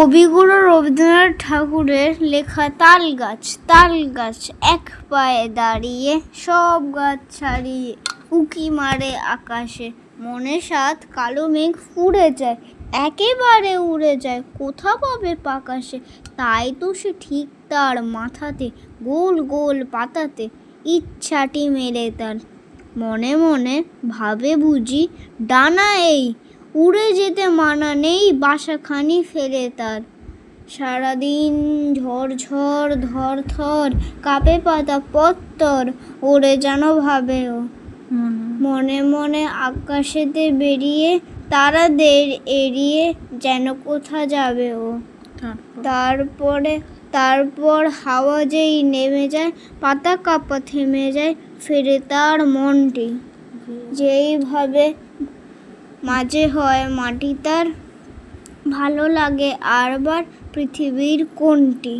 কবিগুরু রবীন্দ্রনাথ ঠাকুরের লেখা তাল গাছ এক পায়ে দাঁড়িয়ে, সব গাছ ছাড়িয়ে উঁকি মারে আকাশে। মনে সাত কালো মেঘ উড়ে যায়, একেবারে উড়ে যায়, কোথা পাবে পাকাশে। তাই তো সে ঠিক তার মাথাতে গোল গোল পাতাতে ইচ্ছাটি মেলে তার। মনে মনে ভাবে বুঝি ডানা এই, উড়ে যেতে মানা নেই বাসাখানি ফেলে তার। সারাদিন ঝড় ধর কাঁপে পাতা পত্তর, ওড়ে যেন ভাবেও মনে মনে আকাশেতে বেরিয়ে, তারাদের এড়িয়ে যেন কোথা যাবে ও। তারপর হাওয়া যেই নেমে যায়, পাতা কাঁপা থেমে যায়, ফেরে তার মনটি। যেইভাবে মাঝে হয় মাটি তার, ভালো লাগে আরবার পৃথিবীর কোনটি।